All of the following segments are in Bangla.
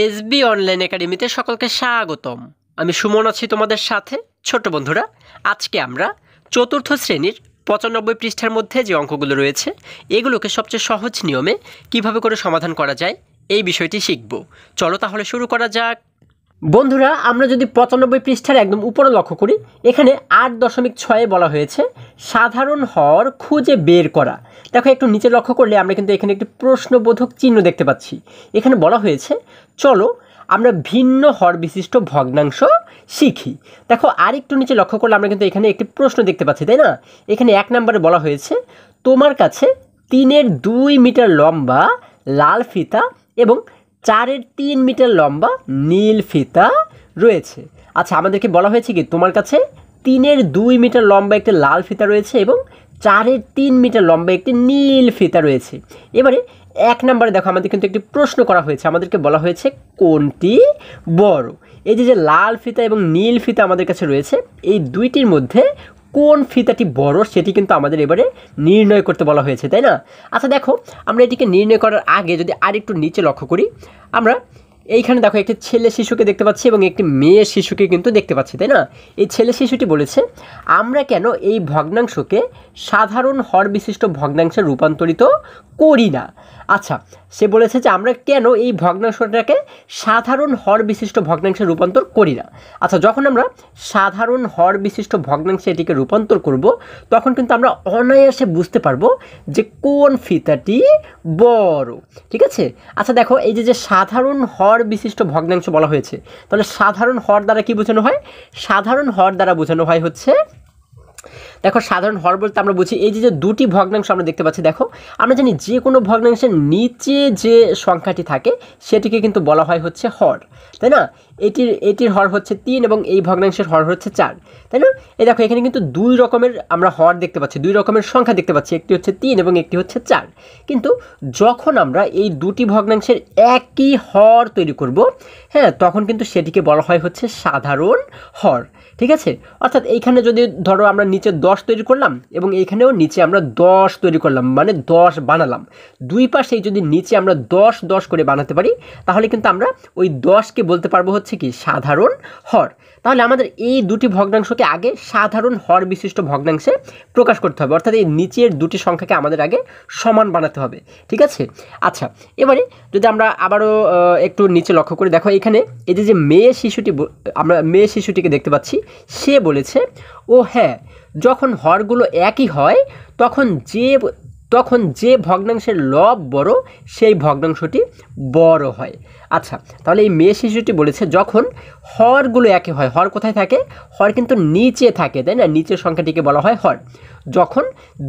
এসবি অনলাইন একাডেমিতে সকলকে স্বাগতম। আমি সুমন আছি তোমাদের সাথে। ছোট্ট বন্ধুরা, আজকে আমরা চতুর্থ শ্রেণীর 95 পৃষ্ঠার মধ্যে যে অঙ্কগুলো রয়েছে এগুলোকে সবচেয়ে সহজ নিয়মে কিভাবে করে সমাধান করা যায় এই বিষয়টি শিখব। চলো তাহলে শুরু করা যাক। বন্ধুরা, আমরা যদি 95 পৃষ্ঠার একদম উপরে লক্ষ্য করি, এখানে 8.6 বলা হয়েছে সাধারণ হর খুঁজে বের করা। দেখো, একটু নিচে লক্ষ্য করলে আমরা কিন্তু এখানে একটি প্রশ্নবোধক চিহ্ন দেখতে পাচ্ছি। এখানে বলা হয়েছে চলো আমরা ভিন্ন হর বিশিষ্ট ভগ্নাংশ শিখি। দেখো, আরেকটু নিচে লক্ষ্য করলে আমরা কিন্তু এখানে একটি প্রশ্ন দেখতে পাচ্ছি, তাই না? এখানে 1 নম্বরে বলা হয়েছে তোমার কাছে 3 2 মিটার লম্বা লাল ফিতা এবং 4 3 মিটার লম্বা নীল ফিতা রয়েছে। আচ্ছা, আমাদেরকে বলা হয়েছে কি তোমার কাছে 3 2 মিটার লম্বা একটি লাল ফিতা রয়েছে এবং 4 3 মিটার লম্বা একটি নীল ফিতা রয়েছে। এবারে 1 নম্বরে দেখো, আমাদের কিন্তু একটি প্রশ্ন করা হয়েছে। আমাদেরকে বলা হয়েছে কোনটি বড়। এই যে লাল ফিতা এবং নীল ফিতা আমাদের কাছে রয়েছে, এই দুইটির মধ্যে কোন ফিতাটি বড় সেটি কিন্তু আমাদের এবারে নির্ণয় করতে বলা হয়েছে, তাই না? আচ্ছা দেখো, আমরা এটিকে নির্ণয় করার আগে যদি আরেকটু নিচে লক্ষ্য করি, আমরা এইখানে দেখো একটি ছেলে শিশুকে দেখতে পাচ্ছি এবং একটি মেয়ে শিশুকে কিন্তু দেখতে পাচ্ছি, তাই না? এই ছেলে শিশুটি বলেছে আমরা কেন এই ভগ্নাংশকে সাধারণ হর বিশিষ্ট ভগ্নাংশে রূপান্তরিত করি না। আচ্ছা, সে বলেছে যে আমরা কেন এই ভগ্নাংশটাকে সাধারণ হর বিশিষ্ট ভগ্নাংশে রূপান্তর করি না। আচ্ছা, যখন আমরা সাধারণ হর বিশিষ্ট ভগ্নাংশে এটিকে রূপান্তর করব, তখন কিন্তু আমরা অনায়াসে বুঝতে পারবো যে কোন ফিতাটি বড়। ঠিক আছে? আচ্ছা দেখো, এই যে সাধারণ হর বিশিষ্ট ভগ্নাংশ বলা হয়েছে, তাহলে সাধারণ হর দ্বারা কি বোঝানো হয়? সাধারণ হর দ্বারা বোঝানো হয় হচ্ছে, দেখো সাধারণ হর বলতে আমরা বুঝি এই যে দুটি ভগ্নাংশ আমরা দেখতে পাচ্ছি। দেখো, আমরা জানি যে কোনো ভগ্নাংশের নিচে যে সংখ্যাটি থাকে সেটিকে কিন্তু বলা হয় হচ্ছে হর, তাই না? এটির হর হচ্ছে 3 এবং এই ভগ্নাংশের হর হচ্ছে 4, তাই না? এই দেখো, এখানে কিন্তু দুই রকমের আমরা হর দেখতে পাচ্ছি, দুই রকমের সংখ্যা দেখতে পাচ্ছি, একটি হচ্ছে 3 এবং একটি হচ্ছে 4। কিন্তু যখন আমরা এই দুটি ভগ্নাংশের একই হর তৈরি করব, হ্যাঁ, তখন কিন্তু সেটিকে বলা হয় হচ্ছে সাধারণ হর। ঠিক আছে? অর্থাৎ এইখানে যদি ধরো আমরা নিচে 10 তৈরি করলাম এবং এইখানেও নিচে আমরা 10 তৈরি করলাম, মানে 10 বানালাম, দুই পাশেই যদি নিচে আমরা 10 10 করে বানাতে পারি, তাহলে কিন্তু আমরা ওই 10কে বলতে পারবো হচ্ছে কি সাধারণ হর। তাহলে আমাদের এই দুটি ভগ্নাংশকে আগে সাধারণ হর বিশিষ্ট ভগ্নাংশে প্রকাশ করতে হবে, অর্থাৎ এই নিচের দুটি সংখ্যাকে আমাদের আগে সমান বানাতে হবে। ঠিক আছে? আচ্ছা, এবারে যদি আমরা আবারও একটু নিচে লক্ষ্য করে দেখো, এখানে এই যে মেয়ে শিশুটি, আমরা মেয়ে শিশুটিকে দেখতে পাচ্ছি, সে বলেছে ও হ্যাঁ, যখন হরগুলো একই হয় তখন যে ভগ্নাংশের লব বড় সেই ভগ্নাংশটি বড় হয়। আচ্ছা, তাহলে এই মেয়ে শিশুটি বলেছে যখন হরগুলো একই হয়, হর কোথায় থাকে? হর কিন্তু নিচে থাকে, তাই না? নিচের সংখ্যাটিকে বলা হয় হর। যখন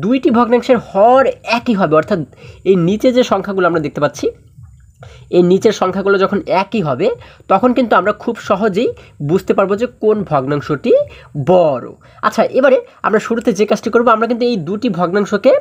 দুইটি ভগ্নাংশের হর একই হবে, অর্থাৎ এই নিচে যে সংখ্যাগুলো আমরা দেখতে পাচ্ছি, এই নিচের সংখ্যাগুলো যখন একই হবে, তখন কিন্তু আমরা খুব সহজেই বুঝতে পারবো যে কোন ভগ্নাংশটি বড়। আচ্ছা, এবারে আমরা শুরুতে যে কাজটি করব, আমরা কিন্তু এই দুটি ভগ্নাংশকে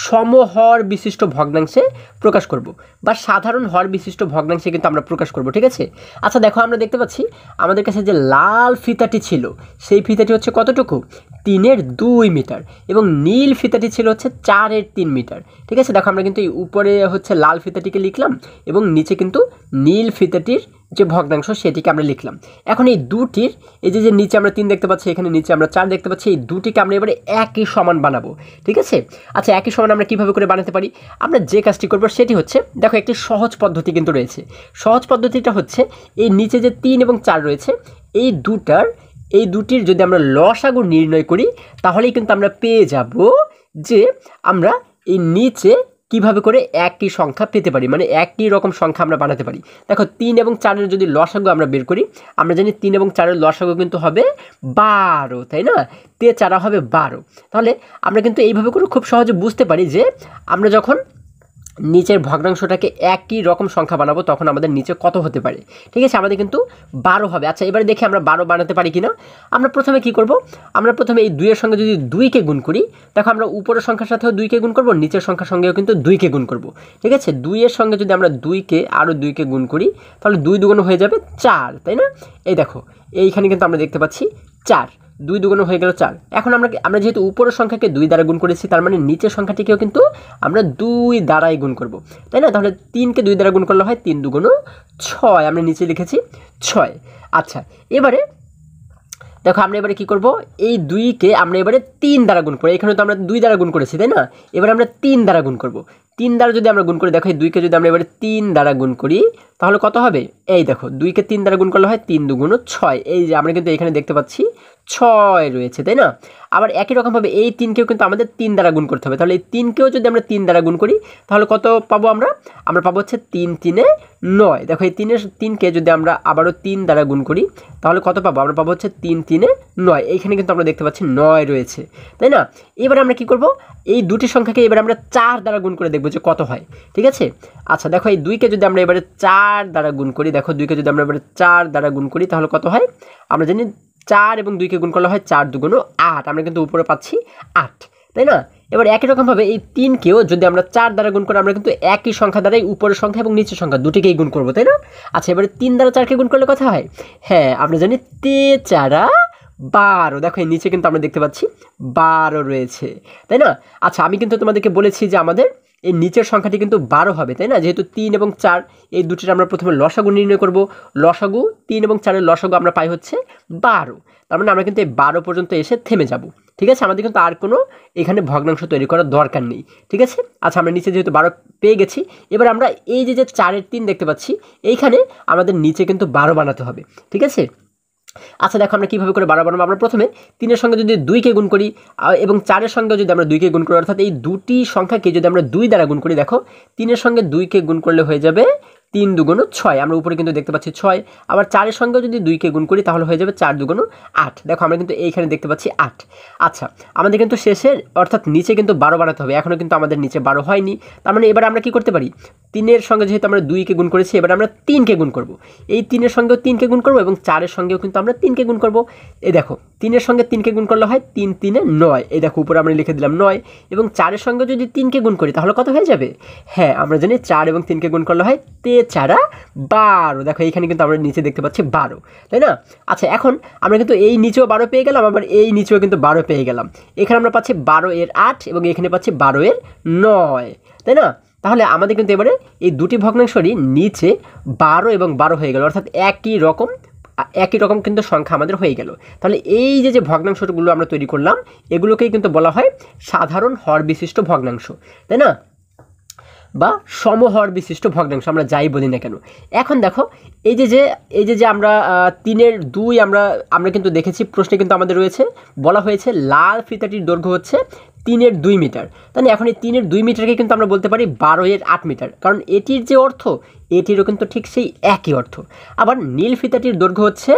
সমহর বিশিষ্ট ভগ্নাংশে প্রকাশ করব, বা সাধারণ হর বিশিষ্ট ভগ্নাংশে কিন্তু আমরা প্রকাশ করব। ঠিক আছে? আচ্ছা দেখো, আমরা দেখতে পাচ্ছি আমাদের কাছে যে লাল ফিতাটি ছিল সেই ফিতাটি হচ্ছে কতটুকু? 3 2 মিটার, এবং নীল ফিতাটি ছিল হচ্ছে 4 3 মিটার। ঠিক আছে? দেখো, আমরা কিন্তু এই উপরে হচ্ছে লাল ফিতাটিকে লিখলাম এবং নিচে কিন্তু নীল ফিতাটির যে ভগ্নাংশ সেটিকে আমরা লিখলাম। এখন এই দুটির, এই যে নিচে আমরা 3 দেখতে পাচ্ছি, এখানে নিচে আমরা 4 দেখতে পাচ্ছি, এই দুটিকে আমরা এবারে একই সমান বানাবো। ঠিক আছে? আচ্ছা, একই সমান আমরা কিভাবে করে বানাতে পারি? আমরা যে কাজটি করব সেটি হচ্ছে, দেখো একটি সহজ পদ্ধতি কিন্তু রয়েছে। সহজ পদ্ধতিটা হচ্ছে, এই নিচে যে 3 এবং 4 রয়েছে, এই দুটির যদি আমরা লসাগু নির্ণয় করি, তাহলেই কিন্তু আমরা পেয়ে যাব যে আমরা এই নিচে কিভাবে করে একই সংখ্যা পেতে পারি, মানে একই রকম সংখ্যা আমরা বানাতে পারি। দেখো, 3 এবং 4-এর যদি লসাগু আমরা বের করি, আমরা জানি 3 এবং 4-এর লসাগু কিন্তু হবে 12, তাই না? 4 হবে 12। তাহলে আমরা কিন্তু এইভাবে করে খুব সহজে বুঝতে পারি যে আমরা যখন নিচের ভগ্নাংশটাকে একই রকম সংখ্যা বানাবো, তখন আমাদের নিচে কত হতে পারে। ঠিক আছে? আমাদের কিন্তু 12 হবে। আচ্ছা, এবারে দেখি আমরা 12 বানাতে পারি কিনা। আমরা প্রথমে কি করব? আমরা প্রথমে এই 2-এর সঙ্গে যদি 2কে গুণ করি, দেখো আমরা উপরের সংখ্যার সাথেও 2কে গুণ করব, নিচের সংখ্যার সঙ্গেও কিন্তু 2কে গুণ করব। ঠিক আছে? 2-এর সঙ্গে যদি আমরা 2কে আরও 2কে গুণ করি, তাহলে 2 দুগুণ হয়ে যাবে 4, তাই না? এই দেখো, এইখানে কিন্তু আমরা দেখতে পাচ্ছি 4। 2 দুগুণ হয়ে গেল 4। এখন আমরা যেহেতু উপরের সংখ্যাকে 2 দ্বারা গুণ করেছি, তার মানে নিচের সংখ্যাটিকেও কিন্তু আমরা 2 দ্বারাই গুণ করব, তাই না? তাহলে 3কে 2 দ্বারা গুণ করলে হয় 3 দুগুণ 6, আমরা নিচে লিখেছি 6। আচ্ছা, এবারে দেখো আমরা এবারে কী করব, এই 2কে আমরা এবারে 3 দ্বারা গুণ করব। এখানে তো আমরা 2 দ্বারা গুণ করেছি, তাই না? এবারে আমরা 3 দ্বারা গুণ করব। 3 দ্বারা যদি আমরা গুণ করি, দেখো এই 2কে যদি আমরা এবারে 3 দ্বারা গুণ করি তাহলে কত হবে? এই দেখো 2কে 3 দ্বারা গুণ করলে হয় 3 দুগুণ 6। এই যে আমরা কিন্তু এখানে দেখতে পাচ্ছি 6 রয়েছে, তাই না? আবার একই রকমভাবে এই 3কেও কিন্তু আমাদের 3 দ্বারা গুণ করতে হবে। তাহলে এই 3কেও যদি আমরা 3 দ্বারা গুণ করি তাহলে কত পাবো? আমরা পাবো হচ্ছে 3 3 9। দেখো এই 3কে যদি আমরা আবারও 3 দ্বারা গুণ করি তাহলে কত পাবো? আমরা পাবো হচ্ছে 3 3 9। এইখানে কিন্তু আমরা দেখতে পাচ্ছি 9 রয়েছে, তাই না? এবার আমরা কি করব, এই দুটি সংখ্যাকে এবার আমরা 4 দ্বারা গুণ করে দেখবো যে কত হয়, ঠিক আছে? আচ্ছা, দেখো এই 2কে যদি আমরা এবারে 4 দ্বারা গুণ করি, দেখো 2কে যদি আমরা এবারে 4 দ্বারা গুণ করি তাহলে কত হয়? আমরা জানি 4 এবং 2কে গুণ করলে হয় 4 দুগুণ 8, আমরা কিন্তু উপরে পাচ্ছি 8, তাই না? এবার একই রকমভাবে এই 3কেও যদি আমরা 4 দ্বারা গুণ করি, আমরা কিন্তু একই সংখ্যা দ্বারাই উপরের সংখ্যা এবং নিচের সংখ্যা দুটিকেই গুণ করবো, তাই না? আচ্ছা, এবারে 3 দ্বারা 4কে গুণ করলে কথা হয়, হ্যাঁ আমরা জানি 3 4 12। দেখো এই নিচে কিন্তু আমরা দেখতে পাচ্ছি 12 রয়েছে, তাই না? আচ্ছা, আমি কিন্তু তোমাদেরকে বলেছি যে আমাদের এই নিচের সংখ্যাটি কিন্তু 12 হবে, তাই না? যেহেতু 3 এবং 4 এই দুটির আমরা প্রথমে লসাগু নির্ণয় করব। লসাগু 3 এবং 4-এর লসাগু আমরা পাই হচ্ছে 12। তার মানে আমরা কিন্তু এই 12 পর্যন্ত এসে থেমে যাব, ঠিক আছে? আমাদের কিন্তু আর কোনো এখানে ভগ্নাংশ তৈরি করার দরকার নেই, ঠিক আছে? আচ্ছা, আমরা নিচে যেহেতু 12 পেয়ে গেছি, এবার আমরা এই যে 4-এর 3 দেখতে পাচ্ছি, এইখানে আমাদের নিচে কিন্তু 12 বানাতে হবে, ঠিক আছে? আচ্ছা, দেখো আমরা কীভাবে করে 12 বানাবো। আমরা প্রথমে 3-এর সঙ্গে যদি 2কে গুণ করি এবং 4-এর সঙ্গে যদি আমরা 2কে গুণ করি, অর্থাৎ এই দুটি সংখ্যাকে যদি আমরা 2 দ্বারা গুণ করি, দেখো 3-এর সঙ্গে 2কে গুণ করলে হয়ে যাবে 3 দুগুণ 6, আমরা উপরে কিন্তু দেখতে পাচ্ছি 6। আবার 4-এর সঙ্গেও যদি 2কে গুণ করি তাহলে হয়ে যাবে 4 দুগুণ 8। দেখো আমরা কিন্তু এইখানে দেখতে পাচ্ছি 8। আচ্ছা, আমাদের কিন্তু শেষে অর্থাৎ নিচে কিন্তু 12 বানাতে হবে। এখনও কিন্তু আমাদের নিচে 12 হয়নি। তার মানে এবার আমরা কি করতে পারি, 3-এর সঙ্গে যেহেতু আমরা 2কে গুণ করেছি, এবার আমরা 3কে গুণ করব। এই 3-এর সঙ্গেও 3কে গুণ করব এবং 4-এর সঙ্গেও কিন্তু আমরা 3কে গুণ করব। এই দেখো 3-এর সঙ্গে 3কে গুণ করলে হয় 3 3 9। এই দেখো উপরে আমরা লিখে দিলাম 9, এবং 4-এর সঙ্গে যদি 3কে গুণ করি তাহলে কত হয়ে যাবে? হ্যাঁ, আমরা জানি 4 এবং 3কে গুণ করলে হয় 4 12। দেখো এইখানে কিন্তু আমরা নিচে দেখতে পাচ্ছি 12, তাই না? আচ্ছা, এখন আমরা কিন্তু এই নিচেও 12 পেয়ে গেলাম, আবার এই নিচেও কিন্তু 12 পেয়ে গেলাম। এখানে আমরা পাচ্ছি 12 এর 8 এবং এখানে পাচ্ছি 12 এর 9, তাই না? তাহলে আমাদের কিন্তু এবারে এই দুটি ভগ্নাংশেরই নিচে 12 এবং 12 হয়ে গেল, অর্থাৎ একই রকম কিন্তু সংখ্যা আমাদের হয়ে গেল। তাহলে এই যে ভগ্নাংশগুলো আমরা তৈরি করলাম, এগুলোকেই কিন্তু বলা হয় সাধারণ হর বিশিষ্ট ভগ্নাংশ, তাই না? বা সমহর বিশিষ্ট ভগ্নাংশ, আমরা যাই বলি না কেন। এখন দেখো এই যে আমরা 3-এর 2 আমরা কিন্তু দেখেছি, প্রশ্নে কিন্তু আমাদের রয়েছে, বলা হয়েছে লাল ফিতাটির দৈর্ঘ্য হচ্ছে 3-এর 2 মিটার। তাহলে এখন এই 3-এর 2 মিটারকে কিন্তু আমরা বলতে পারি 12 এর 8 মিটার, কারণ এটির যে অর্থ এটিরও কিন্তু ঠিক সেই একই অর্থ। আবার নীল ফিতাটির দৈর্ঘ্য হচ্ছে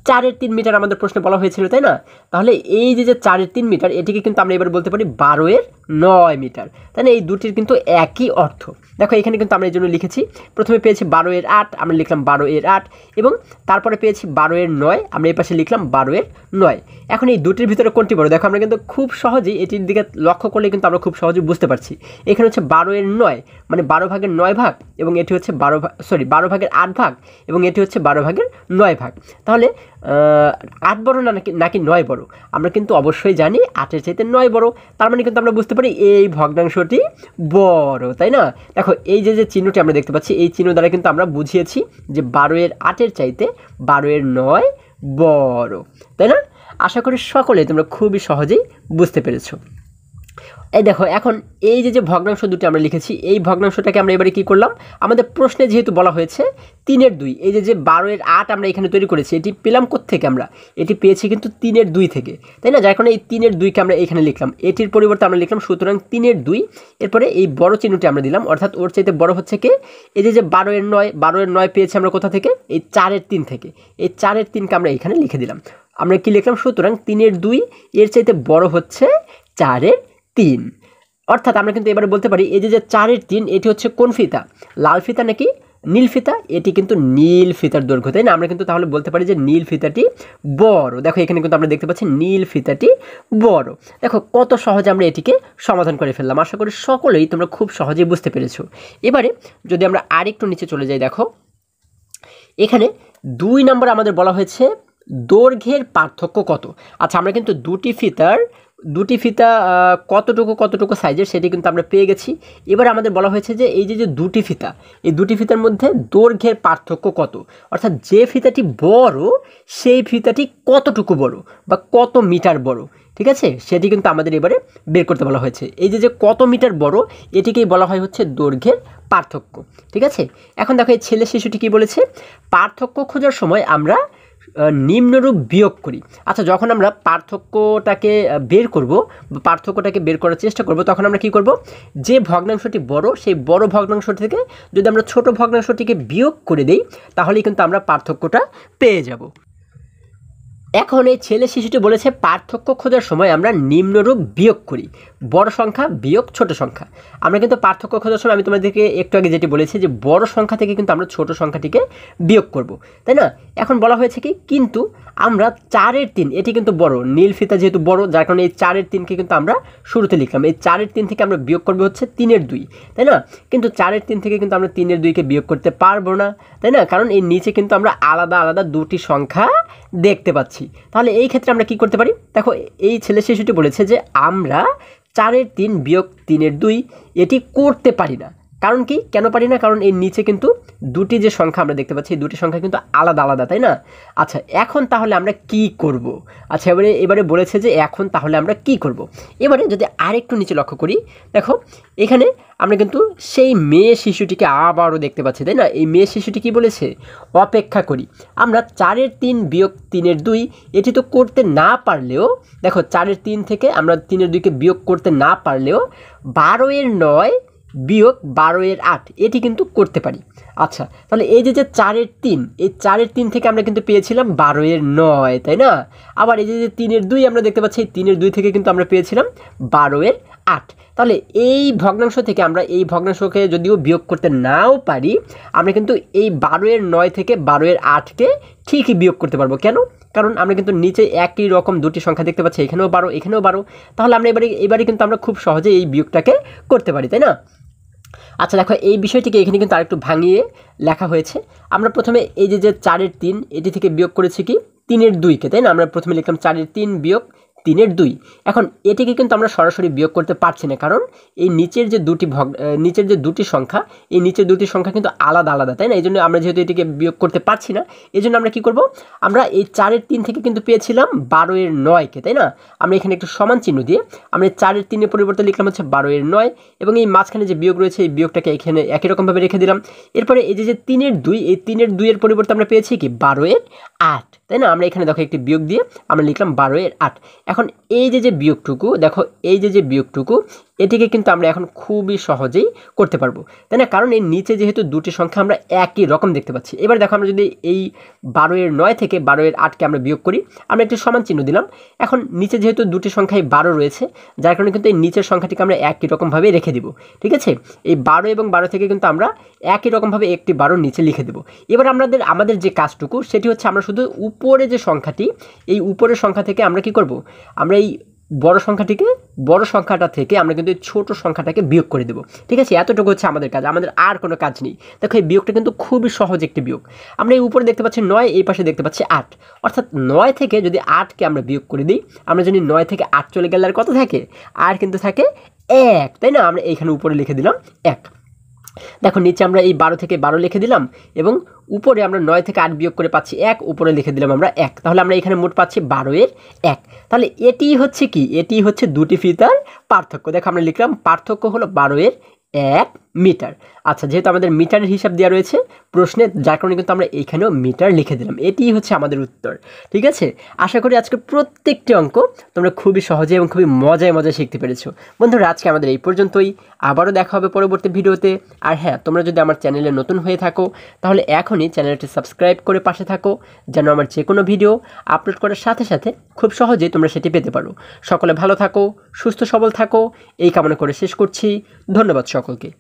4-এর 3 মিটার, আমাদের প্রশ্নে বলা হয়েছিল, তাই না? তাহলে এই যে 4-এর 3 মিটার, এটিকে কিন্তু আমরা এবার বলতে পারি 12 এর 9 মিটার। তাহলে এই দুটির কিন্তু একই অর্থ। দেখো এখানে কিন্তু আমরা এই জন্য লিখেছি, প্রথমে পেয়েছি 12 এর 8, আমরা লিখলাম 12 এর 8, এবং তারপরে পেয়েছি 12 এর 9, আমরা এই পাশে লিখলাম 12 এর 9। এখন এই দুটির ভিতরে কোনটি বড়? দেখো আমরা কিন্তু খুব সহজেই এটির দিকে লক্ষ্য করলে কিন্তু আমরা খুব সহজেই বুঝতে পারছি। এখানে হচ্ছে 12 এর 9, মানে 12 ভাগের 9 ভাগ, এবং এটি হচ্ছে 12 ভাগের 8 ভাগ, এবং এটি হচ্ছে 12 ভাগের 9 ভাগ। তাহলে 8 বড় নাকি 9 বড়? আমরা কিন্তু অবশ্যই জানি 8-এর চাইতে 9 বড়। তার মানে কিন্তু আমরা বুঝতে পারি এই ভগ্নাংশটি বড়, তাই না? দেখো এই যে চিহ্নটি আমরা দেখতে পাচ্ছি, এই চিহ্ন দ্বারা কিন্তু আমরা বুঝিয়েছি যে 12 এর 8-এর চাইতে 12 এর 9 বড়, তাই না? আশা করি সকলে তোমরা খুবই সহজেই বুঝতে পেরেছো। এই দেখো এখন এই যে ভগ্নাংশ দুটি আমরা লিখেছি, এই ভগ্নাংশটাকে আমরা এবারে কী করলাম, আমাদের প্রশ্নে যেহেতু বলা হয়েছে 3-এর 2, এই যে 12 এর 8 আমরা এখানে তৈরি করেছি, এটি পেলাম কোত্থেকে? আমরা এটি পেয়েছি কিন্তু 3-এর 2 থেকে, তাই না? যার কারণে এই 3-এর 2কে আমরা এখানে লিখলাম, এটির পরিবর্তে আমরা লিখলাম সুতরাং 3-এর 2। এরপরে এই বড় চিহ্নটি আমরা দিলাম, অর্থাৎ ওর চাইতে বড় হচ্ছে কে? এই যে 12 এর 9 পেয়েছি আমরা কোথা থেকে? এই 4-এর 3 থেকে। এই 4-এর 3কে আমরা এখানে লিখে দিলাম। আমরা কি লিখলাম? সুতরাং 3-এর 2 এর চাইতে বড় হচ্ছে 4-এর 3। অর্থাৎ আমরা কিন্তু এবারে বলতে পারি এই যে 4-এর 3 এটি হচ্ছে কোন ফিতা? লাল ফিতা নাকি নীল ফিতা? এটি কিন্তু নীল ফিতার দৈর্ঘ্য, তাই না? আমরা কিন্তু তাহলে বলতে পারি যে নীল ফিতাটি বড়। দেখো এখানে কিন্তু আমরা দেখতে পাচ্ছি নীল ফিতাটি বড়। দেখো কত সহজে আমরা এটিকে সমাধান করে ফেললাম। আশা করি সকলেই তোমরা খুব সহজেই বুঝতে পেরেছো। এবারে যদি আমরা আরেকটু নিচে চলে যাই, দেখো এখানে 2 নম্বর আমাদের বলা হয়েছে দৈর্ঘ্যের পার্থক্য কত। আচ্ছা, আমরা কিন্তু দুটি ফিতা কতটুকু সাইজের সেটি কিন্তু আমরা পেয়ে গেছি। এবার আমাদের বলা হয়েছে যে এই যে দুটি ফিতা, এই দুটি ফিতার মধ্যে দৈর্ঘ্যের পার্থক্য কত, অর্থাৎ যে ফিতাটি বড় সেই ফিতাটি কতটুকু বড় বা কত মিটার বড়, ঠিক আছে, সেটি কিন্তু আমাদের এবারে বের করতে বলা হয়েছে। এই যে কত মিটার বড় এটিকেই বলা হয় হচ্ছে দৈর্ঘ্যের পার্থক্য, ঠিক আছে। এখন দেখো এই ছেলে শিশুটি কী বলেছে, পার্থক্য খোঁজার সময় আমরা নিম্নরূপ বিয়োগ করি। আচ্ছা, যখন আমরা পার্থক্যটাকে বের করব বা পার্থক্যটাকে বের করার চেষ্টা করব, তখন আমরা কি করব, যে ভগ্নাংশটি বড় সেই বড় ভগ্নাংশ থেকে যদি আমরা ছোট ভগ্নাংশটিকে বিয়োগ করে দিই তাহলেই কিন্তু আমরা পার্থক্যটা পেয়ে যাব। এখন এই ছেলে শিশুটি বলেছে পার্থক্য খোঁজার সময় আমরা নিম্নরূপ বিয়োগ করি, বড় সংখ্যা বিয়োগ ছোট সংখ্যা। আমরা কিন্তু পার্থক্য খোঁজার সময় আমি তোমাদেরকে একটু আগে যেটি বলেছি যে বড় সংখ্যা থেকে কিন্তু আমরা ছোট সংখ্যাটিকে বিয়োগ করব, তাই না। এখন বলা হয়েছে কি, কিন্তু আমরা 4-এর 3, এটি কিন্তু বড়, নীল ফিতা যেহেতু বড় যার কারণে এই 4-এর 3কে কিন্তু আমরা শুরুতে লিখলাম। এই 4-এর 3 থেকে আমরা বিয়োগ করবো হচ্ছে 3-এর 2, তাই না। কিন্তু 4-এর 3 থেকে কিন্তু আমরা 3-এর 2কে বিয়োগ করতে পারবো না, তাই না, কারণ এই নিচে কিন্তু আমরা আলাদা আলাদা দুটি সংখ্যা দেখতে পাচ্ছি। তাহলে এই ক্ষেত্রে আমরা কি করতে পারি, দেখো এই ছেলে শিশুটি বলেছে যে আমরা 4-এর 3 বিয়োগ 3-এর 2 এটি করতে পারি না। কারণ কি, কেন পারি না, কারণ এর নিচে কিন্তু দুটি যে সংখ্যা আমরা দেখতে পাচ্ছি এই দুটি সংখ্যা কিন্তু আলাদা আলাদা, তাই না। আচ্ছা, এখন তাহলে আমরা কি করব। আচ্ছা, এবারে বলেছে যে এখন তাহলে আমরা কি করব। এবারে যদি আরেকটু নিচে লক্ষ্য করি, দেখো এখানে আমরা কিন্তু সেই মেয়ে শিশুটিকে আবারও দেখতে পাচ্ছি, তাই না। এই মেয়ে শিশুটি কি বলেছে, অপেক্ষা করি। আমরা 4-এর 3 বিয়োগ 3-এর 2 এটি তো করতে না পারলেও, দেখো 4-এর 3 থেকে আমরা 3-এর 2কে বিয়োগ করতে না পারলেও 12-এর 9 বিয়োগ 12-এর 8 এটি কিন্তু করতে পারি। আচ্ছা, তাহলে এই যে 4-এর 3, এই 4-এর 3 থেকে আমরা কিন্তু পেয়েছিলাম 12-এর 9, তাই না। আবার এই যে 3-এর 2 আমরা দেখতে পাচ্ছি, এই 3-এর 2 থেকে কিন্তু আমরা পেয়েছিলাম 12-এর 8। তাহলে এই ভগ্নাংশ থেকে আমরা এই ভগ্নাংশকে যদিও বিয়োগ করতে নাও পারি, আমরা কিন্তু এই 12-এর 9 থেকে 12-এর 8কে ঠিকই বিয়োগ করতে পারবো। কেন, কারণ আমরা কিন্তু নিচে একই রকম দুটি সংখ্যা দেখতে পাচ্ছি, এখানেও 12 এখানেও 12। তাহলে আমরা এবারে কিন্তু আমরা খুব সহজে এই বিয়োগটাকে করতে পারি, তাই না। আচ্ছা, দেখো এই বিষয়টিকে এখানে কিন্তু আরেকটু ভাঙিয়ে লেখা হয়েছে। আমরা প্রথমে এই যে 4-এর 3 এটি থেকে বিয়োগ করেছি কি 3-এর 2কে, তাই না। আমরা প্রথমে লিখলাম 4-এর 3 বিয়োগ 3-এর 2। এখন এটিকে কিন্তু আমরা সরাসরি বিয়োগ করতে পারছি না, কারণ এই নিচের যে দুটি সংখ্যা, এই নিচের দুটি সংখ্যা কিন্তু আলাদা আলাদা, তাই না। এই জন্য আমরা যেহেতু এটিকে বিয়োগ করতে পারছি না, এই জন্য আমরা কী করব, আমরা এই 4-এর 3 থেকে কিন্তু পেয়েছিলাম 12-এর 9কে, তাই না। আমরা এখানে একটু সমান চিহ্ন দিয়ে আমরা 4-এর 3-এর পরিবর্তে লিখলাম হচ্ছে 12-এর 9, এবং এই মাঝখানে যে বিয়োগ রয়েছে এই বিয়োগটাকে এখানে একই রকমভাবে রেখে দিলাম। এরপরে এই যে 3-এর 2, এই 3-এর 2-এর পরিবর্তে আমরা পেয়েছি কি 12-এর 8, তাই না। আমরা এখানে দেখো একটি বিয়োগ দিয়ে আমরা লিখলাম 12-এর 8। এখন এই যে বিয়োগটুকু, দেখো এই যে বিয়োগটুকু এটিকে কিন্তু আমরা এখন খুবই সহজেই করতে পারবো, তাই না, কারণ এর নিচে যেহেতু দুটি সংখ্যা আমরা একই রকম দেখতে পাচ্ছি। এবার দেখো আমরা যদি এই 12-এর 9 থেকে 12-এর 8কে আমরা বিয়োগ করি, আমরা একটি সমান চিহ্ন দিলাম। এখন নিচে যেহেতু দুটি সংখ্যায় 12 রয়েছে, যার কারণে কিন্তু এই নিচের সংখ্যাটিকে আমরা একই রকমভাবে রেখে দিব, ঠিক আছে। এই 12 এবং 12 থেকে কিন্তু আমরা একই রকমভাবে একটি 12 নিচে লিখে দেবো। এবার আমাদের যে কাজটুকু সেটি হচ্ছে আমরা শুধু উপরে যে সংখ্যাটি, এই উপরের সংখ্যা থেকে আমরা কি করব, আমরা এই বড় সংখ্যাটা থেকে আমরা কিন্তু ছোট সংখ্যাটাকে বিয়োগ করে দেবো, ঠিক আছে। এতটুকু হচ্ছে আমাদের কাজ, আমাদের আর কোনো কাজ নেই। দেখো এই বিয়োগটা কিন্তু খুবই সহজ একটি বিয়োগ। আমরা এই উপরে দেখতে পাচ্ছি 9, এই পাশে দেখতে পাচ্ছি 8, অর্থাৎ 9 থেকে যদি 8কে আমরা বিয়োগ করে দিই, আমরা যদি 9 থেকে 8 চলে গেলে আর কত থাকে, আর কিন্তু থাকে 1, তাই না। আমরা এইখানে উপরে লিখে দিলাম 1। দেখো নিচে আমরা এই 12 থেকে 12 লিখে দিলাম, এবং উপরে আমরা 9 থেকে 8 বিয়োগ করে পাচ্ছি 1, উপরে লিখে দিলাম আমরা 1। তাহলে আমরা এখানে মোট পাচ্ছি 12-এর 1। তাহলে এটি হচ্ছে কি, এটি হচ্ছে দুটি ফিতার পার্থক্য। দেখো আমরা লিখলাম পার্থক্য হলো 12-এর 1 মিটার। আচ্ছা, যেহেতু আমাদের মিটারের হিসাব দেওয়া রয়েছে প্রশ্নে, যার কারণে কিন্তু আমরা এইখানেও মিটার লিখে দিলাম। এটিই হচ্ছে আমাদের উত্তর, ঠিক আছে। আশা করি আজকে প্রত্যেকটি অঙ্ক তোমরা খুবই সহজে এবং খুবই মজায় শিখতে পেরেছো। বন্ধুরা, আজকে আমাদের এই পর্যন্তই, আবারও দেখা হবে পরবর্তী ভিডিওতে। আর হ্যাঁ, তোমরা যদি আমার চ্যানেলে নতুন হয়ে থাকো তাহলে এখনই চ্যানেলটি সাবস্ক্রাইব করে পাশে থাকো, যেন আমার যে কোনো ভিডিও আপলোড করার সাথে সাথে খুব সহজেই তোমরা সেটি পেতে পারো। সকলে ভালো থাকো, সুস্থ সবল থাকো, এই কামনা করে শেষ করছি। ধন্যবাদ সকলকে।